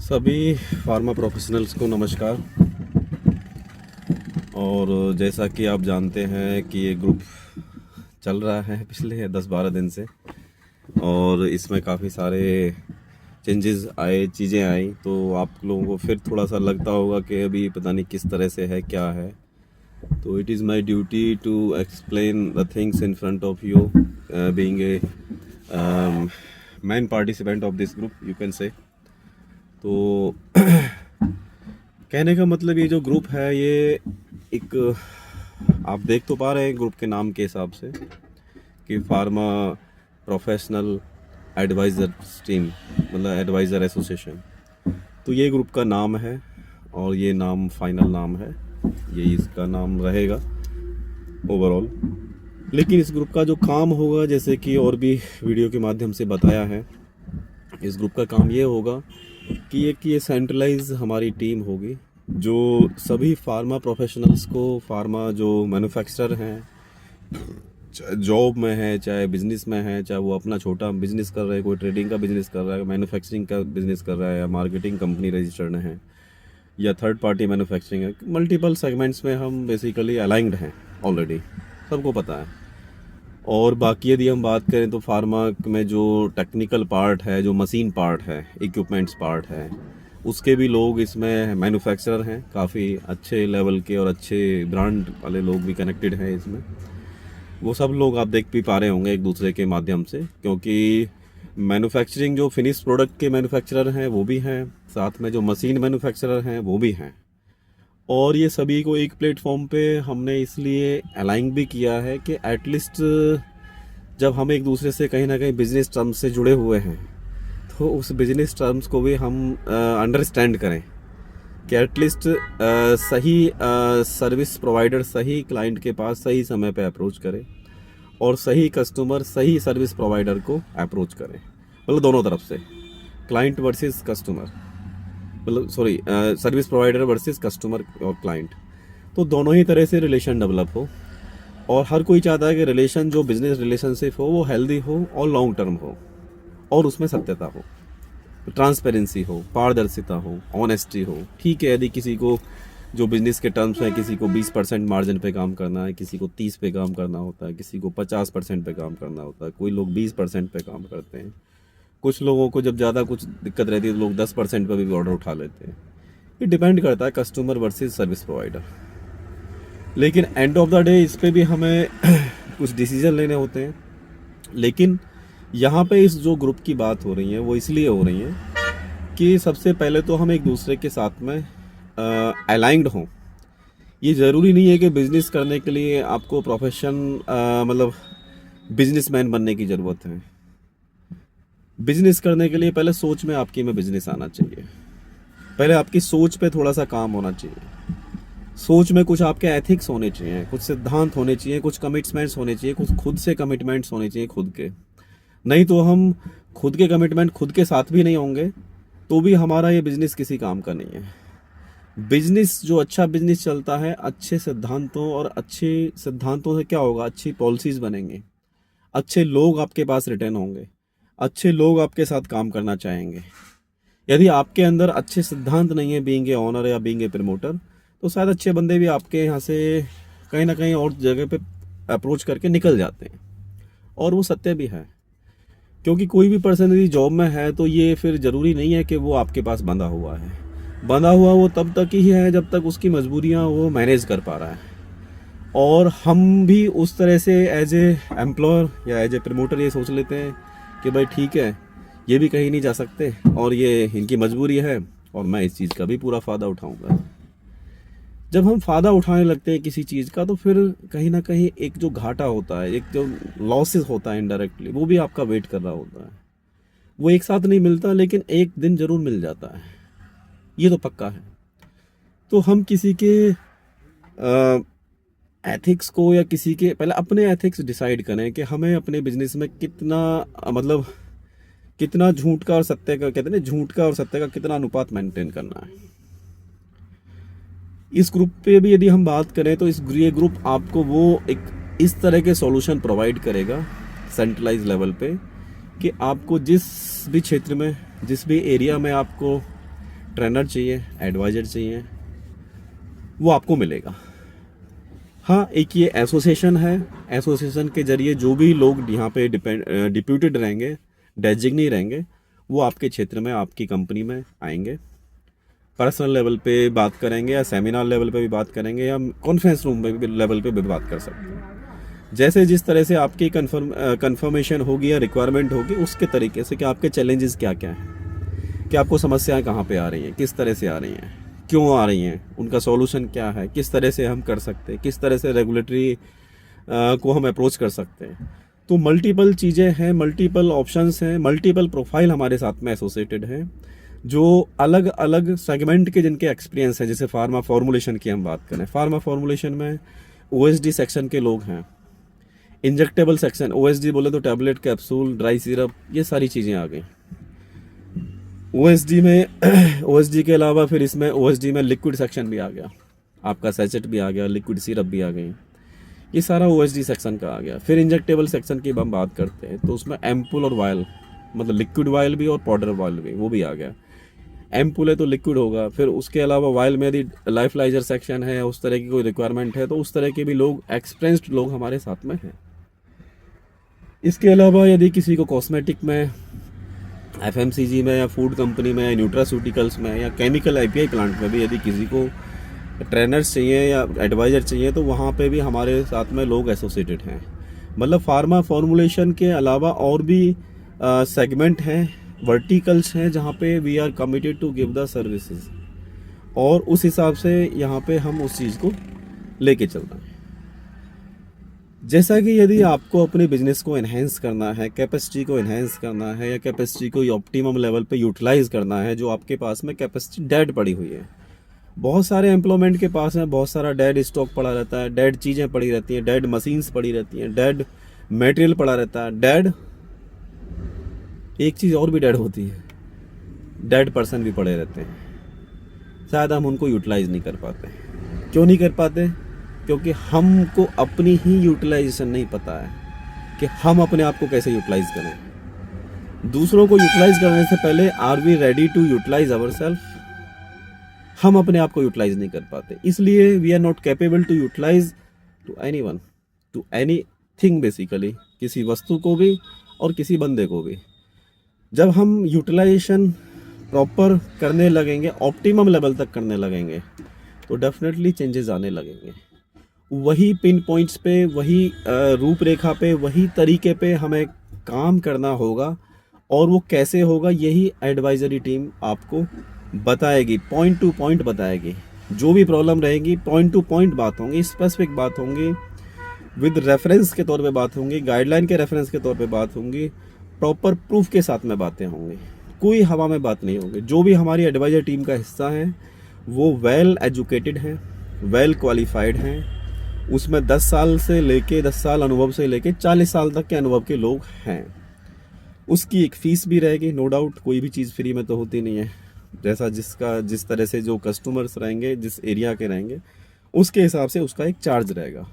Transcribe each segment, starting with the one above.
सभी pharma professionals को नमस्कार। और जैसा कि आप जानते हैं कि ये ग्रुप चल रहा है पिछले 10-12 दिन से, और इसमें काफ़ी सारे चेंजेस आए, चीज़ें आई, तो आप लोगों को फिर थोड़ा सा लगता होगा कि अभी पता नहीं किस तरह से है, क्या है। तो it is my duty to explain the things in front of you, being a man participant of this group, you can say. तो कहने का मतलब ये जो ग्रुप है, ये एक, आप देख तो पा रहे हैं ग्रुप के नाम के हिसाब से कि फार्मा प्रोफेशनल एडवाइज़र टीम, मतलब एडवाइज़र एसोसिएशन। तो ये ग्रुप का नाम है और ये नाम फाइनल नाम है, ये इसका नाम रहेगा ओवरऑल। लेकिन इस ग्रुप का जो काम होगा, जैसे कि और भी वीडियो के माध्यम से बताया है, इस ग्रुप का काम ये होगा कि ये सेंट्रलाइज हमारी टीम होगी जो सभी फार्मा प्रोफेशनल्स को, फार्मा जो मैन्युफैक्चरर हैं, चाहे जॉब में है, चाहे बिजनेस में है, चाहे वो अपना छोटा बिजनेस कर रहे हैं, कोई ट्रेडिंग का बिजनेस कर रहा है, मैन्युफैक्चरिंग का बिजनेस कर रहा है, या मार्केटिंग कंपनी रजिस्टर्ड है, या थर्ड पार्टी मैन्युफैक्चरिंग है, मल्टीपल सेगमेंट्स में हम बेसिकली अलाइंड हैं ऑलरेडी, सबको पता है। और बाकी यदि हम बात करें तो फार्मा में जो टेक्निकल पार्ट है, जो मशीन पार्ट है, इक्विपमेंट्स पार्ट है, उसके भी लोग इसमें मैन्युफैक्चरर हैं, काफ़ी अच्छे लेवल के और अच्छे ब्रांड वाले लोग भी कनेक्टेड हैं इसमें। वो सब लोग आप देख भी पा रहे होंगे एक दूसरे के माध्यम से, क्योंकि मैन्युफैक्चरिंग जो फिनिश प्रोडक्ट के मैन्युफैक्चरर हैं वो भी हैं, साथ में जो मशीन मैन्युफैक्चरर हैं वो भी हैं। और ये सभी को एक प्लेटफॉर्म पे हमने इसलिए अलाइन भी किया है कि एटलीस्ट जब हम एक दूसरे से कहीं ना कहीं बिजनेस टर्म्स से जुड़े हुए हैं, तो उस बिजनेस टर्म्स को भी हम अंडरस्टैंड करें कि एटलीस्ट सही सर्विस प्रोवाइडर सही क्लाइंट के पास सही समय पे अप्रोच करे, और सही कस्टमर सही सर्विस प्रोवाइडर को अप्रोच करे, मतलब दोनों तरफ से, क्लाइंट वर्सेस कस्टमर, मतलब sorry, service provider versus customer और क्लाइंट। तो दोनों ही तरह से रिलेशन डेवलप हो, और हर कोई चाहता है कि रिलेशन, जो बिजनेस रिलेशनशिप हो, वो हेल्दी हो और लॉन्ग टर्म हो, और उसमें सत्यता हो, ट्रांसपेरेंसी हो, पारदर्शिता हो, ऑनेस्टी हो। ठीक है, यदि किसी को जो बिजनेस के टर्म्स हैं, किसी को 20% मार्जिन पे काम करना है, किसी को 30 पे काम करना होता है, किसी को 50% पे काम करना होता है, कोई लोग 20% पे काम करते हैं, कुछ लोगों को जब ज़्यादा कुछ दिक्कत रहती है तो लोग 10% पर भी ऑर्डर उठा लेते हैं। ये डिपेंड करता है कस्टमर वर्सेस सर्विस प्रोवाइडर। लेकिन एंड ऑफ द डे इस पे भी हमें कुछ डिसीजन लेने होते हैं। लेकिन यहाँ पे इस जो ग्रुप की बात हो रही है वो इसलिए हो रही है कि सबसे पहले तो हम एक दूसरे के साथ में अलाइंड हों। ये ज़रूरी नहीं है कि बिज़नेस करने के लिए आपको प्रोफेशन, मतलब बिजनेसमैन बनने की ज़रूरत है। बिजनेस करने के लिए पहले सोच में आपकी में बिजनेस आना चाहिए, पहले आपकी सोच पे थोड़ा सा काम होना चाहिए। सोच में कुछ आपके एथिक्स होने चाहिए, कुछ सिद्धांत होने चाहिए, कुछ कमिटमेंट्स होने चाहिए, कुछ खुद से कमिटमेंट्स होने चाहिए खुद के। नहीं तो हम खुद के कमिटमेंट खुद के साथ भी नहीं होंगे तो भी हमारा ये बिजनेस किसी काम का नहीं है। बिजनेस, जो अच्छा बिजनेस चलता है, अच्छे सिद्धांतों, और अच्छे सिद्धांतों से क्या होगा, अच्छी पॉलिसीज बनेंगे, अच्छे लोग आपके पास रिटर्न होंगे, अच्छे लोग आपके साथ काम करना चाहेंगे। यदि आपके अंदर अच्छे सिद्धांत नहीं है, बीइंग ए ऑनर या बीइंग ए प्रमोटर, तो शायद अच्छे बंदे भी आपके यहाँ से कहीं ना कहीं और जगह पे अप्रोच करके निकल जाते हैं। और वो सत्य भी है, क्योंकि कोई भी पर्सन यदि जॉब में है तो ये फिर ज़रूरी नहीं है कि वो आपके पास बंधा हुआ है। बंधा हुआ वो तब तक ही है जब तक उसकी मजबूरियाँ वो मैनेज कर पा रहा है। और हम भी उस तरह से एज ए एम्प्लॉयर या एज ए प्रमोटर ये सोच लेते हैं कि भाई ठीक है, ये भी कहीं नहीं जा सकते और ये इनकी मजबूरी है और मैं इस चीज़ का भी पूरा फ़ायदा उठाऊंगा। जब हम फ़ायदा उठाने लगते हैं किसी चीज़ का, तो फिर कहीं ना कहीं एक जो घाटा होता है, एक जो लॉसेस होता है इनडायरेक्टली, वो भी आपका वेट कर रहा होता है। वो एक साथ नहीं मिलता, लेकिन एक दिन ज़रूर मिल जाता है, ये तो पक्का है। तो हम किसी के एथिक्स को, या किसी के, पहले अपने एथिक्स डिसाइड करें कि हमें अपने बिजनेस में कितना, मतलब कितना झूठ का और सत्य का, कहते हैं ना, झूठ का और सत्य का कितना अनुपात मेंटेन करना है। इस ग्रुप पे भी यदि हम बात करें तो ये ग्रुप आपको वो एक इस तरह के सॉल्यूशन प्रोवाइड करेगा सेंट्रलाइज लेवल पे, कि आपको जिस भी क्षेत्र में, जिस भी एरिया में आपको ट्रेनर चाहिए, एडवाइज़र चाहिए, वो आपको मिलेगा। हाँ, एक ये एसोसिएशन है, एसोसिएशन के ज़रिए जो भी लोग यहाँ पे डिप्यूटेड रहेंगे, डेजिग्नी रहेंगे, वो आपके क्षेत्र में, आपकी कंपनी में आएंगे, पर्सनल लेवल पे बात करेंगे या सेमिनार लेवल पे भी बात करेंगे या कॉन्फ्रेंस रूम पे भी लेवल पे भी बात कर सकते हैं। जैसे जिस तरह से आपकी कंफर्मेशन होगी या रिक्वायरमेंट होगी, उसके तरीके से कि आपके चैलेंजेस क्या क्या हैं, कि आपको समस्याएं कहाँ पे आ रही हैं, किस तरह से आ रही हैं, क्यों आ रही हैं, उनका सॉल्यूशन क्या है, किस तरह से हम कर सकते हैं, किस तरह से रेगुलेटरी को हम अप्रोच कर सकते हैं। तो मल्टीपल चीज़ें हैं, मल्टीपल ऑप्शंस हैं, मल्टीपल प्रोफाइल हमारे साथ में एसोसिएटेड हैं, जो अलग अलग सेगमेंट के जिनके एक्सपीरियंस है। जैसे फार्मा फॉर्मुलेशन की हम बात करें, फार्मा फॉर्मुलेशन में ओएसडी सेक्शन के लोग हैं, इंजेक्टेबल सेक्शन, ओएसडी बोले तो टैबलेट, कैप्सूल, ड्राई सिरप, ये सारी चीज़ें आ गई ओएसडी में। ओएसडी के अलावा फिर इसमें ओएसडी में लिक्विड सेक्शन भी आ गया, आपका सैचेट भी आ गया, लिक्विड सिरप भी आ गई, ये सारा ओएसडी सेक्शन का आ गया। फिर इंजेक्टेबल सेक्शन की हम बात करते हैं तो उसमें एम्पुल और वायल, मतलब लिक्विड वायल भी और पाउडर वायल भी, वो भी आ गया। एम्पुल है तो लिक्विड होगा, फिर उसके अलावा वायल में यदि लाइफलाइजर सेक्शन है, उस तरह की कोई रिक्वायरमेंट है, तो उस तरह के भी लोग, एक्सपीरियंस्ड लोग हमारे साथ में हैं। इसके अलावा यदि किसी को कॉस्मेटिक में, एफएमसीजी में या फूड कंपनी में, न्यूट्रास्यूटिकल्स में या केमिकल आईपीआई प्लांट में भी यदि किसी को ट्रेनर्स चाहिए या एडवाइज़र चाहिए, तो वहाँ पे भी हमारे साथ में लोग एसोसिएटेड हैं। मतलब फार्मा फॉर्मुलेशन के अलावा और भी सेगमेंट हैं, वर्टिकल्स हैं, जहाँ पे we are committed to give the services, और उस हिसाब से यहाँ पे हम उस चीज़ को लेके चलते हैं। जैसा कि यदि आपको अपने बिजनेस को एनहेंस करना है, कैपेसिटी को एनहेंस करना है, या कैपेसिटी को ऑप्टिमम लेवल पे यूटिलाइज करना है, जो आपके पास में कैपेसिटी डेड पड़ी हुई है, बहुत सारे एम्प्लॉयमेंट के पास में बहुत सारा डेड स्टॉक पड़ा रहता है, डेड चीज़ें पड़ी रहती हैं, डेड मशीन्स पड़ी रहती हैं, डेड मटेरियल पड़ा रहता है, डेड एक चीज़ और भी डेड होती है, डेड पर्सन भी पड़े रहते हैं। शायद हम उनको यूटिलाइज नहीं कर पाते। क्यों नहीं कर पाते? क्योंकि हमको अपनी ही यूटिलाइजेशन नहीं पता है कि हम अपने आप को कैसे यूटिलाइज करें। दूसरों को यूटिलाइज करने से पहले are we ready to utilise our self? हम अपने आप को यूटिलाइज नहीं कर पाते, इसलिए we are not capable to utilise to anyone, to anything basically, किसी वस्तु को भी और किसी बंदे को भी। जब हम यूटिलाइजेशन प्रॉपर करने लगेंगे, ऑप्टिमम लेवल तक करने लगेंगे, तो डेफिनेटली चेंजेस आने लगेंगे। वही पिन पॉइंट्स पे, वही रूपरेखा पे, वही तरीके पे हमें काम करना होगा, और वो कैसे होगा यही एडवाइजरी टीम आपको बताएगी, पॉइंट टू पॉइंट बताएगी। जो भी प्रॉब्लम रहेगी पॉइंट टू पॉइंट बात होंगी, स्पेसिफिक बात होंगी, विद रेफरेंस के तौर पे बात होंगी, गाइडलाइन के रेफरेंस के तौर पे बात होंगी, प्रॉपर प्रूफ के साथ में बातें होंगी, कोई हवा में बात नहीं होगी। जो भी हमारी एडवाइजर टीम का हिस्सा है वो वेल एजुकेटेड हैं, वेल क्वालिफाइड हैं, उसमें 10 साल से लेके 10 साल अनुभव से लेके 40 साल तक के अनुभव के लोग हैं। उसकी एक फ़ीस भी रहेगी, नो डाउट, कोई भी चीज़ फ्री में तो होती नहीं है। जैसा जिस तरह से जो कस्टमर्स रहेंगे, जिस एरिया के रहेंगे, उसके हिसाब से उसका एक चार्ज रहेगा।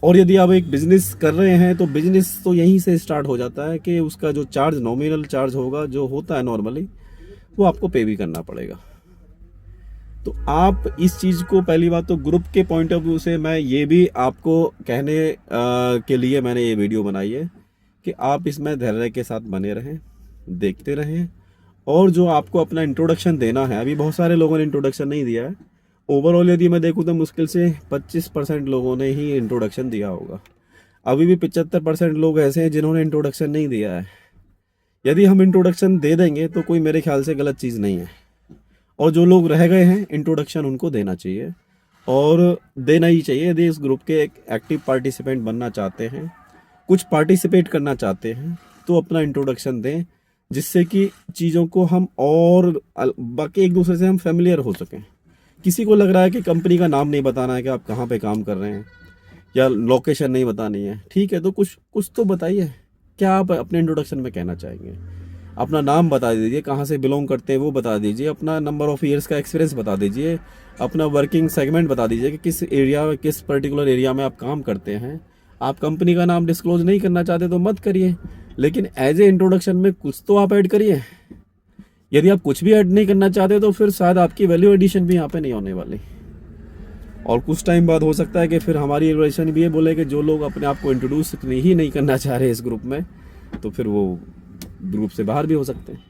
और यदि आप एक बिज़नेस कर रहे हैं तो बिज़नेस तो यहीं से स्टार्ट हो जाता है कि उसका जो चार्ज, नॉमिनल चार्ज होगा, जो होता है नॉर्मली, वो आपको पे भी करना पड़ेगा। तो आप इस चीज़ को, पहली बात तो ग्रुप के पॉइंट ऑफ व्यू से मैं ये भी आपको कहने के लिए मैंने ये वीडियो बनाई है कि आप इसमें धैर्य के साथ बने रहें, देखते रहें, और जो आपको अपना इंट्रोडक्शन देना है, अभी बहुत सारे लोगों ने इंट्रोडक्शन नहीं दिया है। ओवरऑल यदि मैं देखूँ तो मुश्किल से 25% लोगों ने ही इंट्रोडक्शन दिया होगा। अभी भी 75% लोग ऐसे हैं जिन्होंने इंट्रोडक्शन नहीं दिया है। यदि हम इंट्रोडक्शन दे देंगे तो कोई मेरे ख्याल से गलत चीज़ नहीं है, और जो लोग रह गए हैं इंट्रोडक्शन उनको देना चाहिए, और देना ही चाहिए। यदि इस ग्रुप के एक एक्टिव पार्टिसिपेंट बनना चाहते हैं, कुछ पार्टिसिपेट करना चाहते हैं, तो अपना इंट्रोडक्शन दें, जिससे कि चीज़ों को हम और बाकी एक दूसरे से हम फेमिलियर हो सकें। किसी को लग रहा है कि कंपनी का नाम नहीं बताना है कि आप कहाँ पे काम कर रहे हैं, या लोकेशन नहीं बतानी है, ठीक है, तो कुछ तो बताइए, क्या आप अपने इंट्रोडक्शन में कहना चाहेंगे। अपना नाम बता दीजिए, कहाँ से बिलोंग करते हैं वो बता दीजिए, अपना नंबर ऑफ़ ईयर्स का एक्सपीरियंस बता दीजिए, अपना वर्किंग सेगमेंट बता दीजिए कि किस पर्टिकुलर एरिया में आप काम करते हैं। आप कंपनी का नाम डिस्क्लोज नहीं करना चाहते तो मत करिए, लेकिन एज ए इंट्रोडक्शन में कुछ तो आप ऐड करिए। यदि आप कुछ भी ऐड नहीं करना चाहते तो फिर शायद आपकी वैल्यू एडिशन भी यहाँ पे नहीं होने वाली। और कुछ टाइम बाद हो सकता है कि फिर हमारी एल्गोरिथम भी ये बोले कि जो लोग अपने आप को इंट्रोड्यूस ही नहीं करना चाह रहे इस ग्रुप में, तो फिर वो ग्रुप से बाहर भी हो सकते हैं।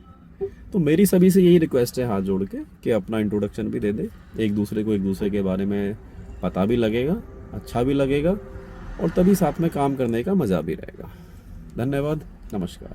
तो मेरी सभी से यही रिक्वेस्ट है हाथ जोड़ के कि अपना इंट्रोडक्शन भी दे दे, एक दूसरे को एक दूसरे के बारे में पता भी लगेगा, अच्छा भी लगेगा, और तभी साथ में काम करने का मज़ा भी रहेगा। धन्यवाद, नमस्कार।